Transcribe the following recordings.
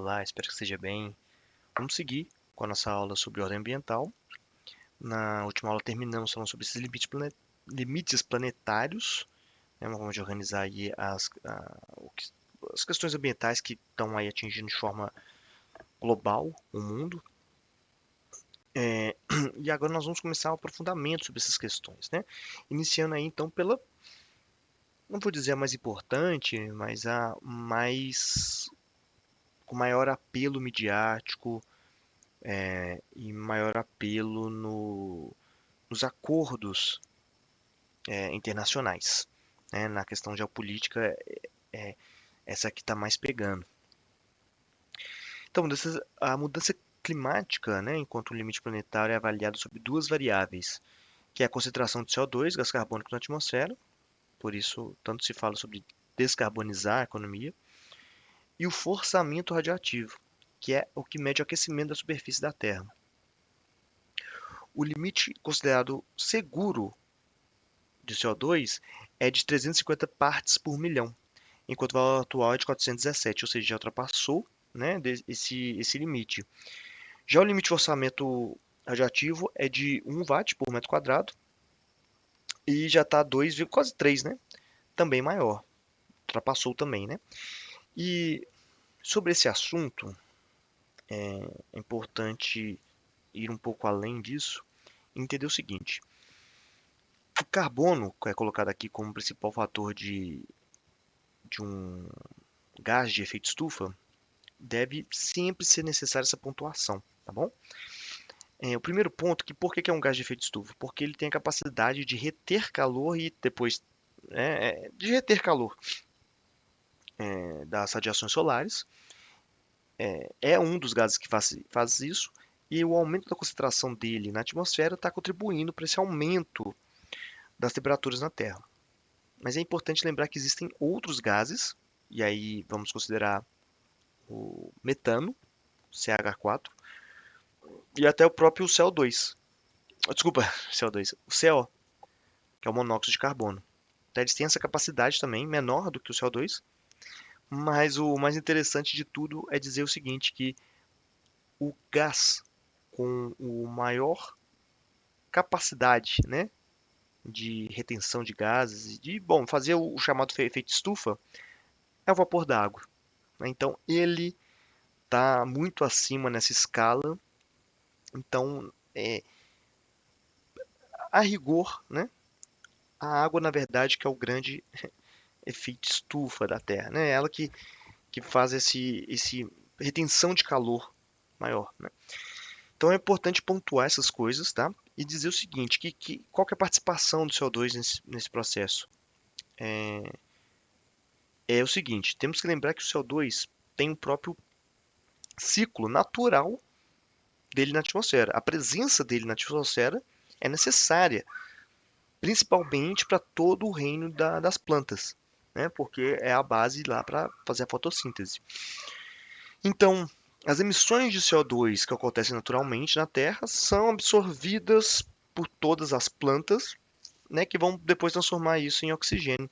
Olá, espero que esteja bem. Vamos seguir com a nossa aula sobre ordem ambiental. Na última aula terminamos falando sobre esses limites planetários, né, uma forma de organizar aí as questões ambientais que estão aí atingindo de forma global o mundo. E agora nós vamos começar o aprofundamento sobre essas questões, né? Iniciando aí então pela, não vou dizer a mais importante, mas a mais com maior apelo midiático, e maior apelo nos acordos internacionais. Né? Na questão geopolítica, é essa que está mais pegando. Então, a mudança climática, né, enquanto o limite planetário é avaliado sobre duas variáveis, que é a concentração de CO2, gás carbônico na atmosfera, por isso tanto se fala sobre descarbonizar a economia, e o forçamento radioativo, que é o que mede o aquecimento da superfície da Terra. O limite considerado seguro de CO2 é de 350 partes por milhão, enquanto o valor atual é de 417, ou seja, já ultrapassou, né, esse limite. Já o limite de orçamento radioativo é de 1 watt por metro quadrado e já está 2, quase 3, né? Também maior. Ultrapassou também, né? E sobre esse assunto, é importante ir um pouco além disso e entender o seguinte. O carbono, que é colocado aqui como principal fator de um gás de efeito estufa, deve sempre ser necessária essa pontuação, tá bom? O primeiro ponto, por que é um gás de efeito estufa? Porque ele tem a capacidade de reter calor e depois, de reter calor das radiações solares. É um dos gases que faz isso, e o aumento da concentração dele na atmosfera está contribuindo para esse aumento das temperaturas na Terra. Mas é importante lembrar que existem outros gases, e aí vamos considerar o metano, CH4, e até o próprio CO2. Desculpa, CO2, o CO, que é o monóxido de carbono. Então, eles têm essa capacidade também, menor do que o CO2, mas o mais interessante de tudo é dizer o seguinte, que o gás com o maior capacidade, né, de retenção de gases, de, bom, fazer o chamado efeito estufa, é o vapor d'água. Né? Então, ele está muito acima nessa escala. Então, a rigor, né, a água, na verdade, que é o grande efeito estufa da Terra. Né? Ela que faz esse retenção de calor maior. Né? Então é importante pontuar essas coisas, tá? E dizer o seguinte, qual que é a participação do CO2 nesse processo? É o seguinte, temos que lembrar que o CO2 tem o próprio ciclo natural dele na atmosfera. A presença dele na atmosfera é necessária, principalmente para todo o reino das plantas, né? Porque é a base lá para fazer a fotossíntese. Então, as emissões de CO2 que acontecem naturalmente na Terra são absorvidas por todas as plantas, né, que vão depois transformar isso em oxigênio.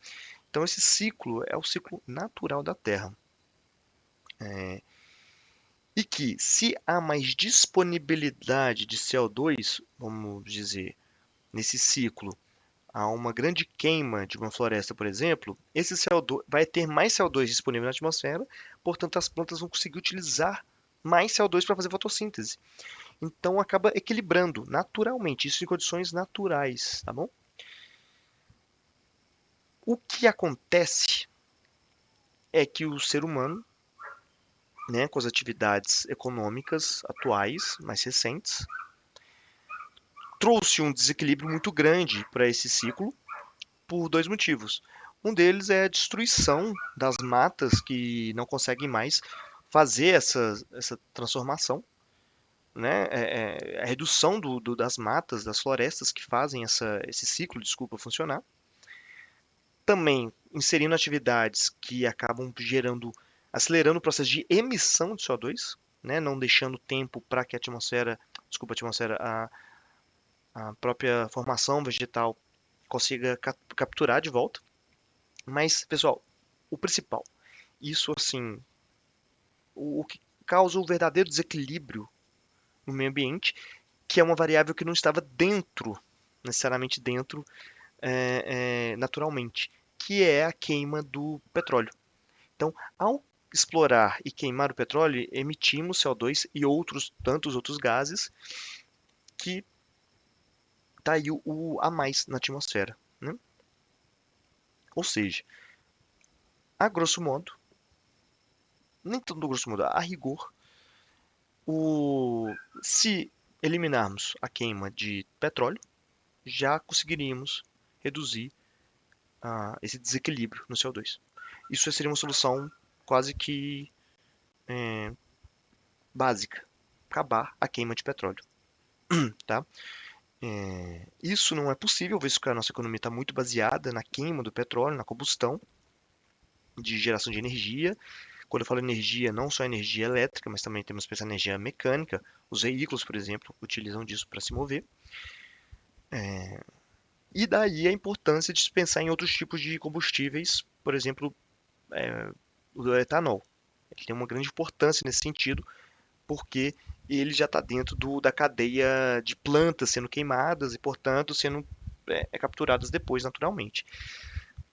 Então, esse ciclo é o ciclo natural da Terra. E que, se há mais disponibilidade de CO2, vamos dizer, nesse ciclo, há uma grande queima de uma floresta, por exemplo, esse CO2 vai ter mais CO2 disponível na atmosfera, portanto, as plantas vão conseguir utilizar mais CO2 para fazer fotossíntese. Então acaba equilibrando naturalmente, isso em condições naturais, tá bom? O que acontece é que o ser humano, né, com as atividades econômicas atuais, mais recentes, trouxe um desequilíbrio muito grande para esse ciclo por dois motivos. Um deles é a destruição das matas que não conseguem mais fazer essa transformação, né? A redução das matas, das florestas que fazem esse ciclo, desculpa, funcionar. Também inserindo atividades que acabam acelerando o processo de emissão de CO2, né? Não deixando tempo para que a própria formação vegetal consiga capturar de volta. Mas, pessoal, o principal, isso assim, o que causa o verdadeiro desequilíbrio no meio ambiente, que é uma variável que não estava dentro, necessariamente dentro, naturalmente, que é a queima do petróleo. Então, ao explorar e queimar o petróleo, emitimos CO2 e tantos outros gases que tá aí a mais na atmosfera, né? Ou seja, a grosso modo, nem tanto grosso modo, a rigor, se eliminarmos a queima de petróleo, já conseguiríamos reduzir esse desequilíbrio no CO2. Isso seria uma solução quase que básica, acabar a queima de petróleo, tá? Isso não é possível, visto que a nossa economia está muito baseada na queima do petróleo, na combustão de geração de energia. Quando eu falo energia, não só energia elétrica, mas também temos que pensar em energia mecânica. Os veículos, por exemplo, utilizam disso para se mover. E daí a importância de se pensar em outros tipos de combustíveis, por exemplo, o etanol. Ele tem uma grande importância nesse sentido, porque ele já está dentro da cadeia de plantas sendo queimadas e, portanto, sendo capturadas depois naturalmente.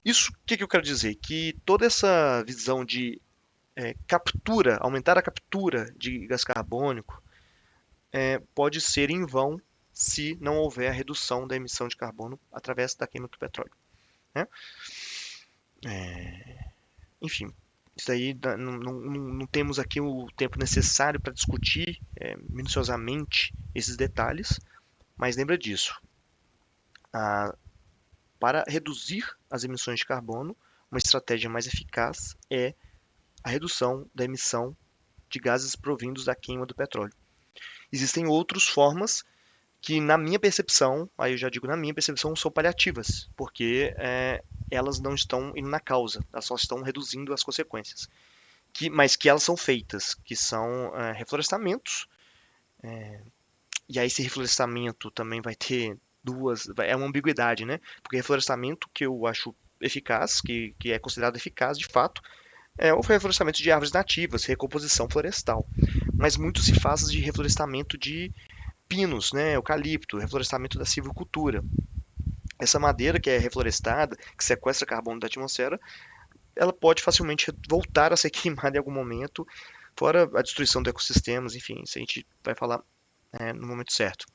Isso, o que eu quero dizer? Que toda essa visão de aumentar a captura de gás carbônico, pode ser em vão se não houver a redução da emissão de carbono através da queima do petróleo, né? Enfim, isso aí não temos aqui o tempo necessário para discutir minuciosamente esses detalhes, mas lembra disso. Para reduzir as emissões de carbono, uma estratégia mais eficaz é a redução da emissão de gases provindos da queima do petróleo. Existem outras formas que, na minha percepção, aí eu já digo na minha percepção, são paliativas, porque elas não estão indo na causa, elas só estão reduzindo as consequências. Mas que elas são feitas, que são reflorestamentos, e aí esse reflorestamento também vai ter é uma ambiguidade, né? Porque reflorestamento que eu acho eficaz, que é considerado eficaz de fato, é o reflorestamento de árvores nativas, recomposição florestal. Mas muito se faz de reflorestamento de pinos, né, eucalipto, reflorestamento da silvicultura. Essa madeira que é reflorestada, que sequestra carbono da atmosfera, ela pode facilmente voltar a ser queimada em algum momento, fora a destruição de ecossistemas, enfim, isso a gente vai falar no momento certo.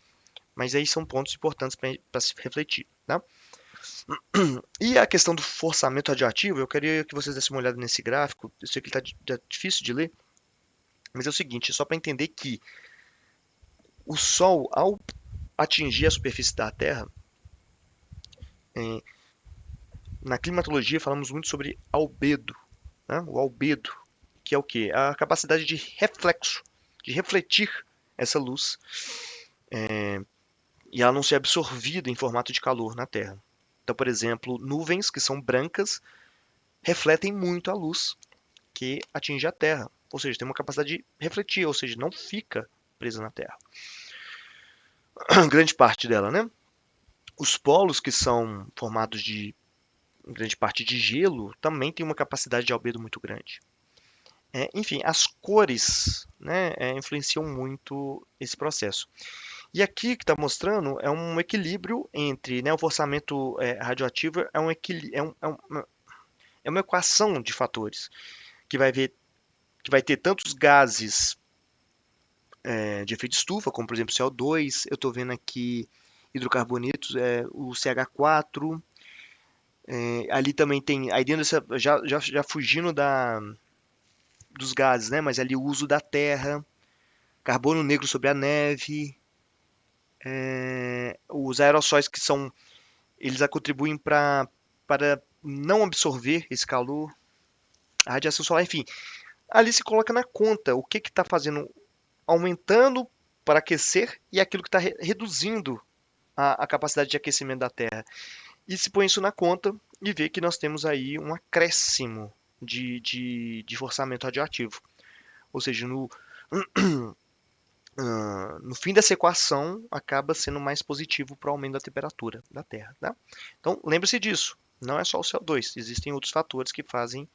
Mas aí são pontos importantes para se refletir, tá? E a questão do forçamento radioativo, eu queria que vocês dessem uma olhada nesse gráfico. Eu sei que ele está difícil de ler, mas é o seguinte, só para entender que o Sol, ao atingir a superfície da Terra, na climatologia falamos muito sobre albedo, né? O albedo, que é o quê? A capacidade de reflexo, de refletir essa luz, e ela não ser absorvida em formato de calor na Terra. Então, por exemplo, nuvens que são brancas refletem muito a luz que atinge a Terra, ou seja, tem uma capacidade de refletir, ou seja, não fica presa na Terra. Grande parte dela, né? Os polos, que são formados de grande parte de gelo, também tem uma capacidade de albedo muito grande. Enfim, as cores, né, influenciam muito esse processo. E aqui que está mostrando é um equilíbrio entre, né, o forçamento radioativo é uma equação de fatores que que vai ter tantos gases de efeito estufa, como por exemplo CO2, eu estou vendo aqui hidrocarbonetos, o CH4, ali também tem, aí dentro dessa, já fugindo dos gases, né, mas ali o uso da terra, carbono negro sobre a neve, os aerossóis que são, eles contribuem para não absorver esse calor, a radiação solar, enfim, ali se coloca na conta o que está fazendo, aumentando para aquecer e aquilo que está reduzindo a capacidade de aquecimento da Terra. E se põe isso na conta e vê que nós temos aí um acréscimo de forçamento radioativo. Ou seja, no fim dessa equação, acaba sendo mais positivo para o aumento da temperatura da Terra. Tá? Então, lembre-se disso. Não é só o CO2, existem outros fatores que fazem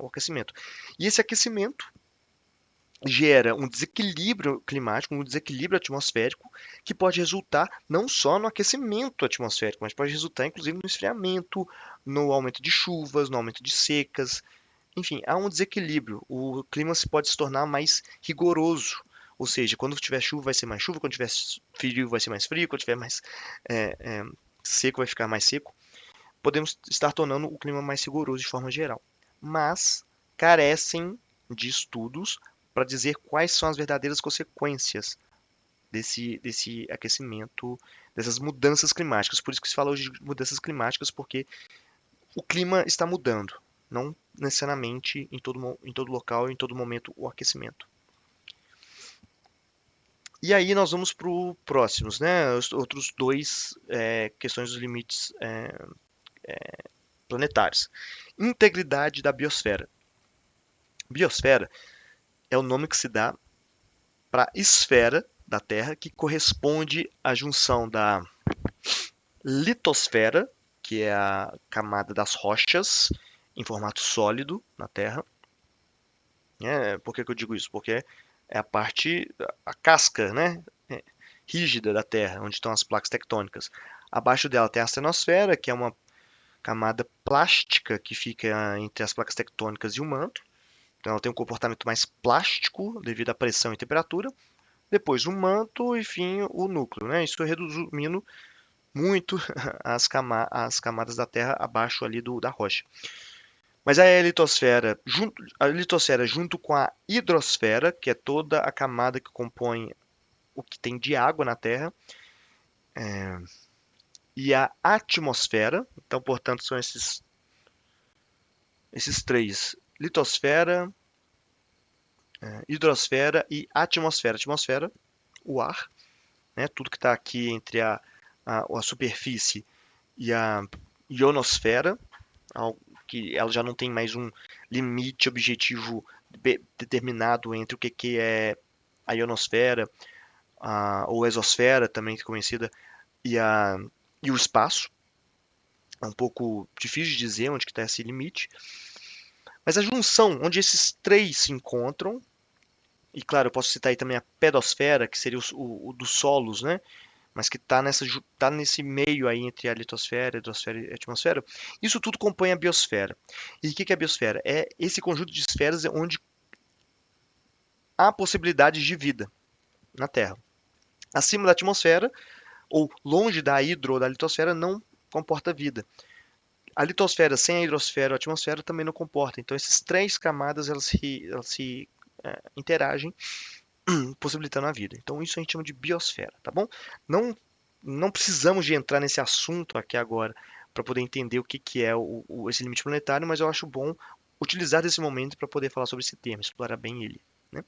o aquecimento. E esse aquecimento, gera um desequilíbrio climático, um desequilíbrio atmosférico, que pode resultar não só no aquecimento atmosférico, mas pode resultar inclusive no esfriamento, no aumento de chuvas, no aumento de secas. Enfim, há um desequilíbrio. O clima pode se tornar mais rigoroso. Ou seja, quando tiver chuva vai ser mais chuva, quando tiver frio vai ser mais frio, quando tiver mais é, é, seco vai ficar mais seco. Podemos estar tornando o clima mais rigoroso de forma geral. Mas carecem de estudos para dizer quais são as verdadeiras consequências desse aquecimento, dessas mudanças climáticas. Por isso que se fala hoje de mudanças climáticas, porque o clima está mudando, não necessariamente em todo local, em todo momento, o aquecimento. E aí nós vamos para os próximos, né? Os outros dois questões dos limites planetários. Integridade da biosfera. Biosfera é o nome que se dá para a esfera da Terra, que corresponde à junção da litosfera, que é a camada das rochas em formato sólido na Terra. Por que eu digo isso? Porque é a parte, a casca, né, rígida da Terra, onde estão as placas tectônicas. Abaixo dela tem a astenosfera, que é uma camada plástica que fica entre as placas tectônicas e o manto. Então ela tem um comportamento mais plástico devido à pressão e temperatura. Depois o manto e, enfim, o núcleo, né? Isso resumindo muito as camadas da Terra abaixo ali da rocha. Mas a litosfera junto com a hidrosfera, que é toda a camada que compõe o que tem de água na Terra, e a atmosfera, então, portanto, são esses três: litosfera, hidrosfera e atmosfera. Atmosfera, o ar, né? Tudo que está aqui entre a superfície e a ionosfera, que ela já não tem mais um limite objetivo determinado entre o que é a ionosfera, ou exosfera, também conhecida, e, e o espaço. É um pouco difícil de dizer onde está esse limite. Mas a junção, onde esses três se encontram, e claro, eu posso citar aí também a pedosfera, que seria o dos solos, né? Mas que está tá nesse meio aí entre a litosfera, a hidrosfera e a atmosfera. Isso tudo compõe a biosfera. E o que é a biosfera? É esse conjunto de esferas onde há possibilidades de vida na Terra. Acima da atmosfera, ou longe da hidro ou da litosfera, não comporta vida. A litosfera sem a hidrosfera ou a atmosfera também não comporta. Então, essas três camadas elas se interagem, possibilitando a vida. Então, isso a gente chama de biosfera, tá bom? Não, não precisamos de entrar nesse assunto aqui agora para poder entender o que é esse limite planetário, mas eu acho bom utilizar esse momento para poder falar sobre esse tema, explorar bem ele, né?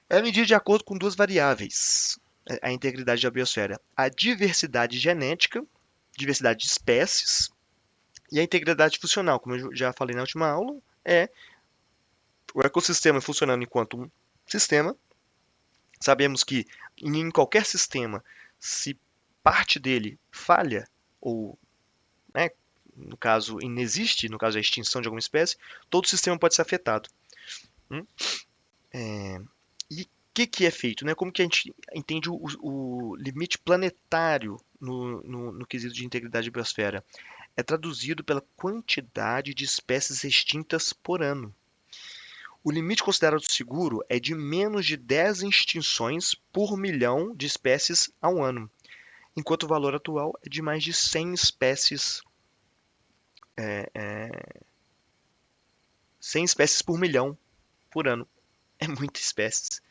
É medida de acordo com duas variáveis, a integridade da biosfera: a diversidade genética, diversidade de espécies, e a integridade funcional, como eu já falei na última aula, é o ecossistema funcionando enquanto um sistema. Sabemos que em qualquer sistema, se parte dele falha, ou, né, no caso, inexiste, no caso a extinção de alguma espécie, todo o sistema pode ser afetado. Hum? E o que é feito? Né? Como que a gente entende o limite planetário no quesito de integridade da biosfera? É traduzido pela quantidade de espécies extintas por ano. O limite considerado seguro é de menos de 10 extinções por milhão de espécies ao ano, enquanto o valor atual é de mais de 100 espécies, é, é, 100 espécies por milhão por ano. É muita espécies,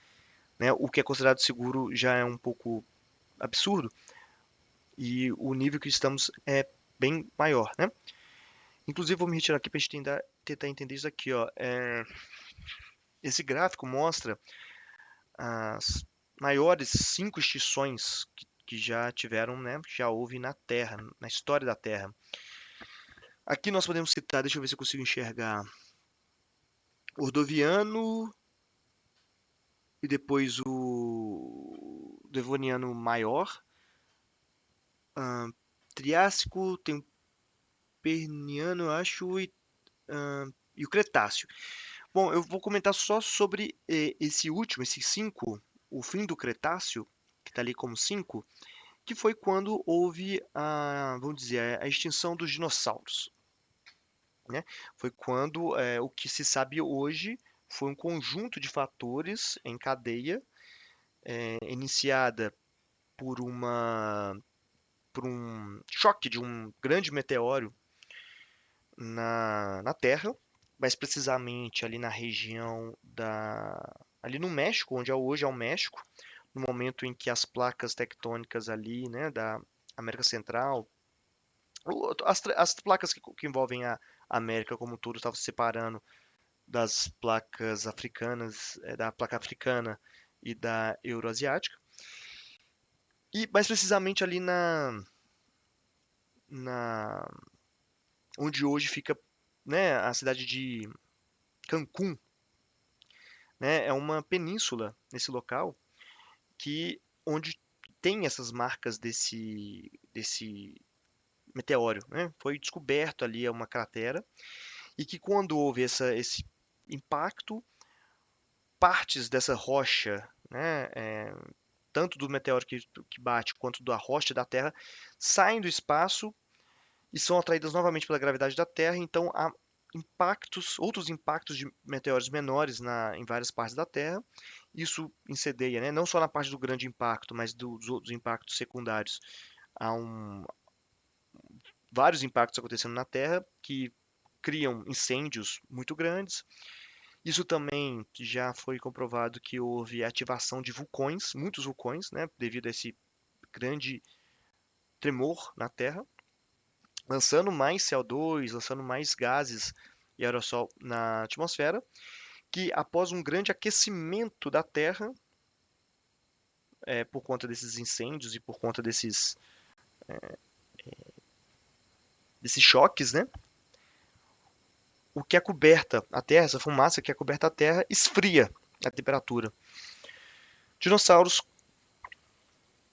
né? O que é considerado seguro já é um pouco absurdo, e o nível que estamos é bem maior, né? Inclusive, vou me retirar aqui para a gente tentar entender isso aqui, ó. Esse gráfico mostra as maiores 5 extinções que já tiveram, né, que já houve na Terra, na história da Terra. Aqui nós podemos citar, deixa eu ver se eu consigo enxergar, Ordoviano e depois o Devoniano maior, Triássico, tem o Perniano, eu acho, e o Cretáceo. Bom, eu vou comentar só sobre esse último, esses 5, o fim do Cretáceo, que está ali como 5, que foi quando houve vamos dizer, a extinção dos dinossauros, né? Foi quando o que se sabe hoje foi um conjunto de fatores em cadeia, iniciada por por um choque de um grande meteoro na Terra, mais precisamente ali na região ali no México, onde hoje é o México, no momento em que as placas tectônicas ali, né, da América Central, as placas que envolvem a América como um todo estavam se separando das placas africanas, da placa africana e da euroasiática, e mais precisamente ali na onde hoje fica, né, a cidade de Cancún, né, é uma península nesse local que onde tem essas marcas desse meteoro, né? Foi descoberto ali uma cratera e que quando houve esse impacto, partes dessa rocha, né, tanto do meteoro que bate quanto da rocha da Terra, saem do espaço e são atraídas novamente pela gravidade da Terra. Então há outros impactos de meteoros menores em várias partes da Terra. Isso incendeia, né, não só na parte do grande impacto, mas dos outros impactos secundários. Há vários impactos acontecendo na Terra que criam incêndios muito grandes. Isso também já foi comprovado que houve ativação de vulcões, muitos vulcões, né, devido a esse grande tremor na Terra, lançando mais CO2, lançando mais gases e aerossol na atmosfera, que após um grande aquecimento da Terra, por conta desses incêndios e por conta desses choques, né, o que é coberta a Terra, essa fumaça que é coberta a Terra, esfria a temperatura. Dinossauros,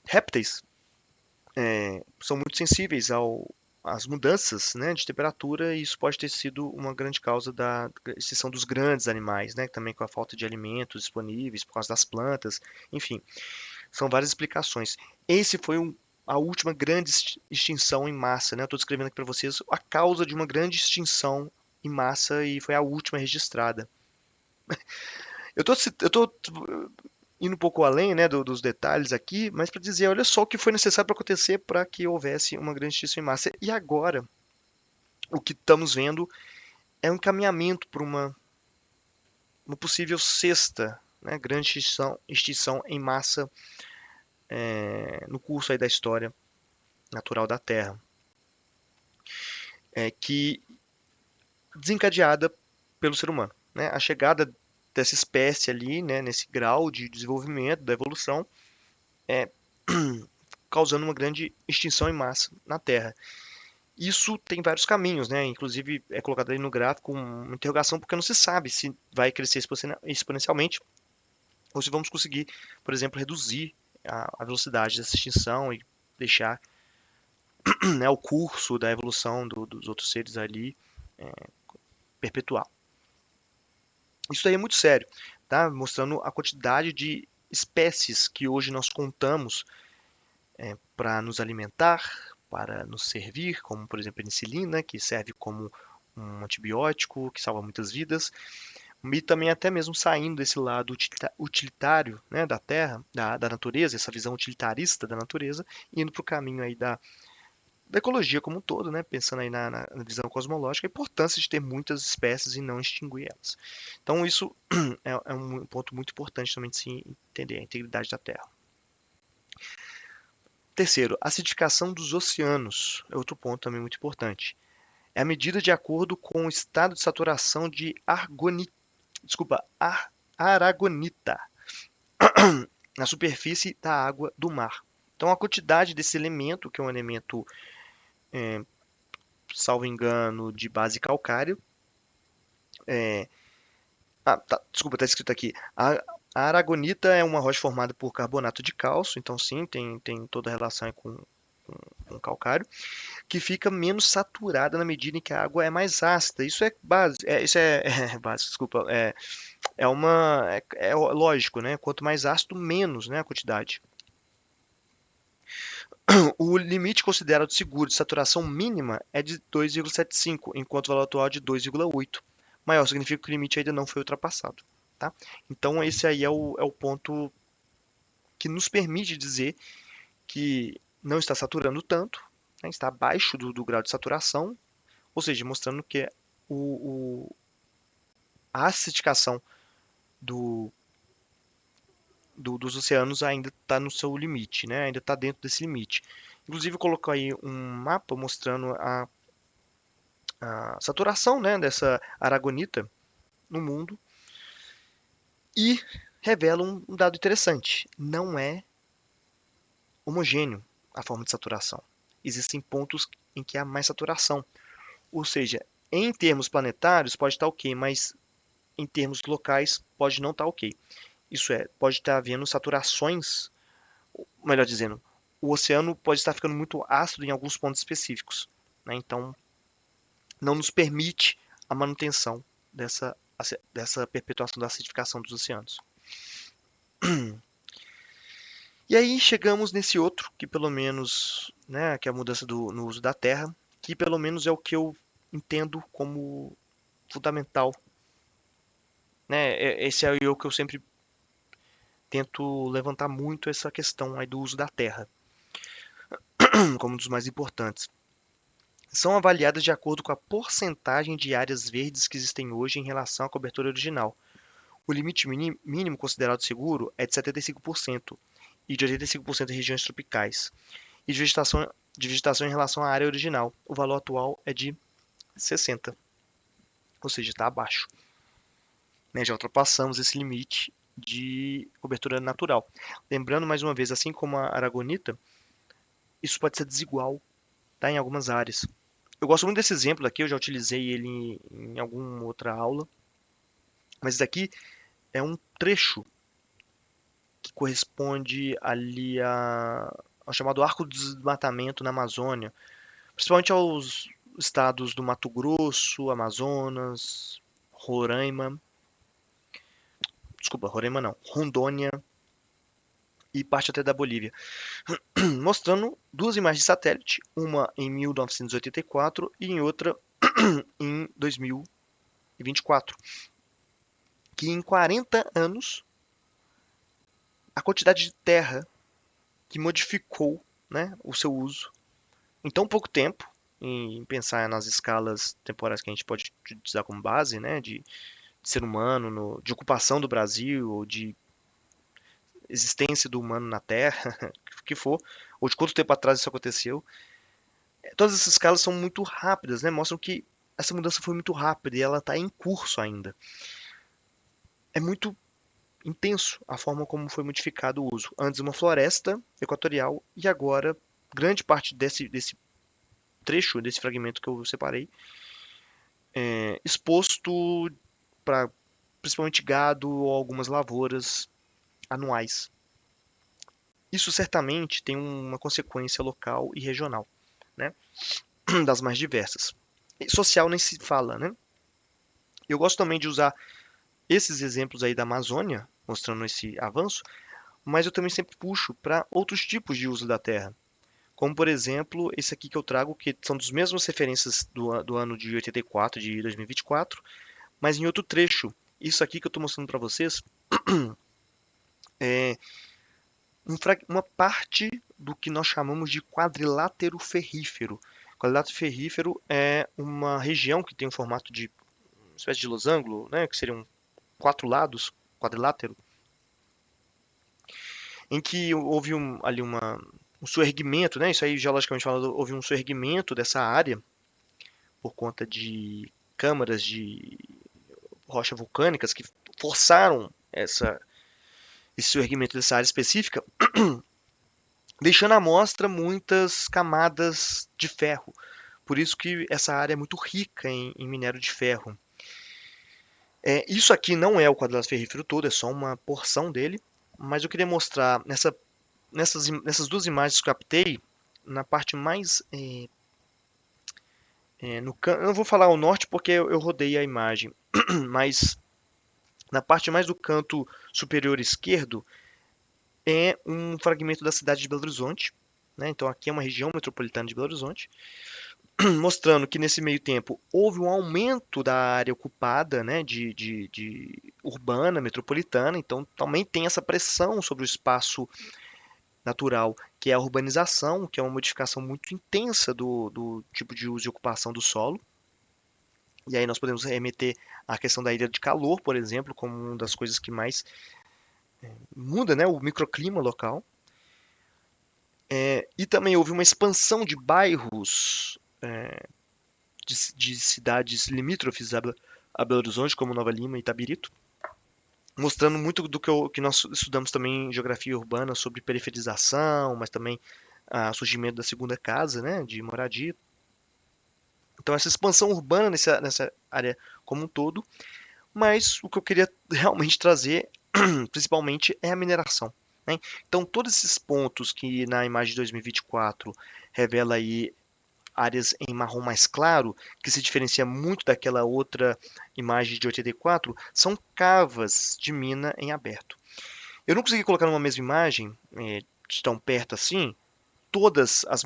répteis, são muito sensíveis às mudanças, né, de temperatura e isso pode ter sido uma grande causa da extinção dos grandes animais, né, também com a falta de alimentos disponíveis por causa das plantas, enfim, são várias explicações. Esse foi a última grande extinção em massa, né? Eu estou descrevendo aqui para vocês a causa de uma grande extinção em massa e foi a última registrada. Eu tô indo um pouco além, né, dos detalhes aqui, mas para dizer, olha só o que foi necessário para acontecer para que houvesse uma grande extinção em massa. E agora, o que estamos vendo é um encaminhamento para uma possível sexta, né, grande extinção em massa no curso aí da história natural da Terra, que desencadeada pelo ser humano, né? A chegada dessa espécie ali, né, nesse grau de desenvolvimento da evolução, é, causando uma grande extinção em massa na Terra. Isso tem vários caminhos, né? Inclusive é colocado aí no gráfico uma interrogação porque não se sabe se vai crescer exponencialmente ou se vamos conseguir, por exemplo, reduzir a velocidade dessa extinção e deixar, né, o curso da evolução dos outros seres ali perpetuar. Isso aí é muito sério, tá? Mostrando a quantidade de espécies que hoje nós contamos para nos alimentar, para nos servir, como por exemplo a penicilina, que serve como um antibiótico, que salva muitas vidas, e também até mesmo saindo desse lado utilitário, né, da Terra, da natureza, essa visão utilitarista da natureza, e indo para o caminho aí da ecologia como um todo, né? Pensando aí na visão cosmológica, a importância de ter muitas espécies e não extinguir elas. Então isso é um ponto muito importante também de se entender, a integridade da Terra. Terceiro, acidificação dos oceanos é outro ponto também muito importante. É a medida de acordo com o estado de saturação de aragonita na superfície da água do mar. Então a quantidade desse elemento, que é um elemento, salvo engano, de base calcário, desculpa, está escrito aqui. A aragonita é uma rocha formada por carbonato de cálcio, então sim, tem toda a relação com com calcário, que fica menos saturada na medida em que a água é mais ácida. Isso é básico, é básico, desculpa, é lógico, né? Quanto mais ácido, menos, né, a quantidade. O limite considerado seguro de saturação mínima é de 2,75, enquanto o valor atual é de 2,8. Maior significa que o limite ainda não foi ultrapassado. Tá? Então, esse aí é o ponto que nos permite dizer que não está saturando tanto, né? Está abaixo do grau de saturação, ou seja, mostrando que a acidificação do, dos oceanos ainda está no seu limite, né? Ainda está dentro desse limite. Inclusive, eu coloquei aí um mapa mostrando a saturação, né, dessa aragonita no mundo e revela um dado interessante. Não é homogêneo a forma de saturação. Existem pontos em que há mais saturação. Ou seja, em termos planetários pode estar ok, mas em termos locais pode não estar ok. Isso é, pode estar havendo saturações, melhor dizendo, o oceano pode estar ficando muito ácido em alguns pontos específicos, né? Então, não nos permite a manutenção dessa perpetuação da acidificação dos oceanos. E aí chegamos nesse outro, que pelo menos, né, que é a mudança no uso da terra, que pelo menos é o que eu entendo como fundamental, né? Esse é o que eu sempre tento levantar muito essa questão aí do uso da terra, como um dos mais importantes. São avaliadas de acordo com a porcentagem de áreas verdes que existem hoje em relação à cobertura original. O limite mínimo considerado seguro é de 75% e de 85% em regiões tropicais, e de vegetação em relação à área original. O valor atual é de 60%, ou seja, está abaixo. Né? Já ultrapassamos esse limite de cobertura natural. Lembrando, mais uma vez, assim como a aragonita, isso pode ser desigual, tá, em algumas áreas. Eu gosto muito desse exemplo aqui, eu já utilizei ele em alguma outra aula, mas isso aqui é um trecho que corresponde ali ao chamado Arco do Desmatamento na Amazônia, principalmente aos estados do Mato Grosso, Amazonas, Roraima, desculpa, Roraima não, Rondônia e parte até da Bolívia, mostrando duas imagens de satélite, uma em 1984 e em outra em 2024, que em 40 anos a quantidade de terra que modificou, né, o seu uso em tão pouco tempo, em pensar nas escalas temporais que a gente pode utilizar como base, né, de ser humano, de ocupação do Brasil, ou de existência do humano na Terra, o que for, ou de quanto tempo atrás isso aconteceu. Todas essas escalas são muito rápidas, né, mostram que essa mudança foi muito rápida e ela está em curso ainda. É muito intenso a forma como foi modificado o uso. Antes uma floresta equatorial e agora grande parte desse trecho, desse fragmento que eu separei, exposto para principalmente gado ou algumas lavouras anuais. Isso certamente tem uma consequência local e regional, né? Das mais diversas. E social nem se fala, né? Eu gosto também de usar esses exemplos aí da Amazônia, mostrando esse avanço, mas eu também sempre puxo para outros tipos de uso da terra. Como, por exemplo, esse aqui que eu trago, que são das mesmas referências do ano de 84, de 2024, mas em outro trecho. Isso aqui que eu estou mostrando para vocês é uma parte do que nós chamamos de quadrilátero ferrífero. Quadrilátero ferrífero é uma região que tem um formato de uma espécie de losango, né, que seriam 4 lados, quadrilátero, em que houve ali um soerguimento, né, isso aí geologicamente falando, houve um soerguimento dessa área por conta de câmaras de rocha vulcânicas que forçaram esse soerguimento dessa área específica, deixando à mostra muitas camadas de ferro. Por isso que essa área é muito rica em minério de ferro. Isso aqui não é o quadrilátero ferrífero todo, é só uma porção dele, mas eu queria mostrar nessas duas imagens que eu captei, na parte mais no canto, eu não vou falar o norte porque eu rodei a imagem, mas na parte mais do canto superior esquerdo é um fragmento da cidade de Belo Horizonte, né? Então aqui é uma região metropolitana de Belo Horizonte, mostrando que nesse meio tempo houve um aumento da área ocupada, né, de urbana, metropolitana, então também tem essa pressão sobre o espaço natural, que é a urbanização, que é uma modificação muito intensa do tipo de uso e ocupação do solo. E aí nós podemos remeter à questão da ilha de calor, por exemplo, como uma das coisas que mais muda, né, o microclima local. E também houve uma expansão de bairros de cidades limítrofes a Belo Horizonte, como Nova Lima e Itabirito, mostrando muito do que nós estudamos também em geografia urbana sobre periferização, mas também surgimento da segunda casa, né, de moradia. Então essa expansão urbana nessa área como um todo, mas o que eu queria realmente trazer, principalmente, é a mineração, né? Então todos esses pontos que na imagem de 2024 revela aí áreas em marrom mais claro, que se diferencia muito daquela outra imagem de 84, são cavas de mina em aberto. Eu não consegui colocar numa mesma imagem, de tão perto assim, todas as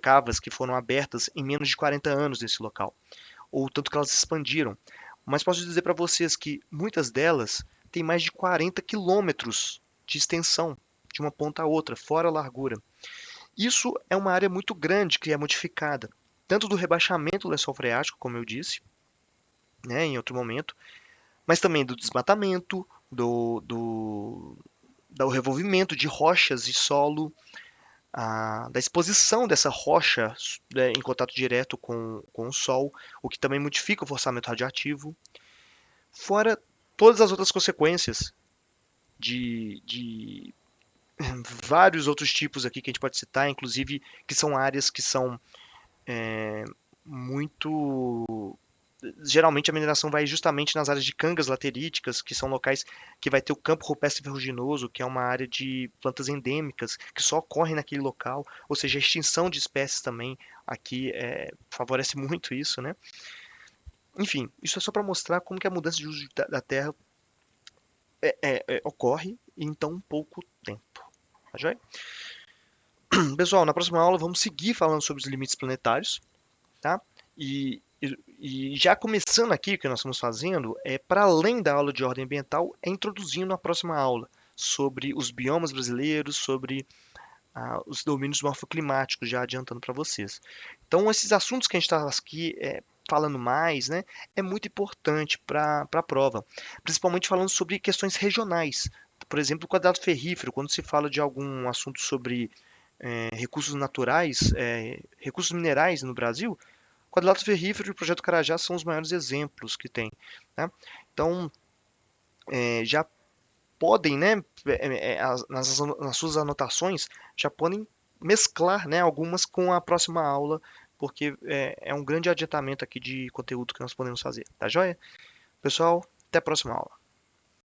cavas que foram abertas em menos de 40 anos nesse local, ou tanto que elas expandiram. Mas posso dizer para vocês que muitas delas têm mais de 40 quilômetros de extensão, de uma ponta a outra, fora a largura. Isso é uma área muito grande que é modificada, tanto do rebaixamento do lençol freático, como eu disse, né, em outro momento, mas também do desmatamento, do revolvimento de rochas e solo, da exposição dessa rocha, né, em contato direto com o sol, o que também modifica o forçamento radioativo, fora todas as outras consequências de vários outros tipos aqui que a gente pode citar, inclusive que são áreas que são muito. Geralmente a mineração vai justamente nas áreas de cangas lateríticas, que são locais que vai ter o campo rupestre ferruginoso, que é uma área de plantas endêmicas que só ocorrem naquele local, ou seja, a extinção de espécies também aqui favorece muito isso, né? Enfim, isso é só para mostrar como que a mudança de uso da terra ocorre em tão pouco tempo. Tá joia? Pessoal, na próxima aula vamos seguir falando sobre os limites planetários, tá? E já começando aqui, o que nós estamos fazendo é, para além da aula de ordem ambiental, é introduzindo a próxima aula sobre os biomas brasileiros, sobre os domínios morfoclimáticos, já adiantando para vocês. Então, esses assuntos que a gente está aqui falando mais, né, é muito importante para a prova, principalmente falando sobre questões regionais. Por exemplo, o quadrado ferrífero, quando se fala de algum assunto sobre recursos naturais, recursos minerais no Brasil, quadriláteros ferríferos e o projeto Carajás são os maiores exemplos que tem, né? Então, já podem, né, nas suas anotações, já podem mesclar, né, algumas com a próxima aula, porque é um grande adiantamento aqui de conteúdo que nós podemos fazer, tá joia? Pessoal, até a próxima aula.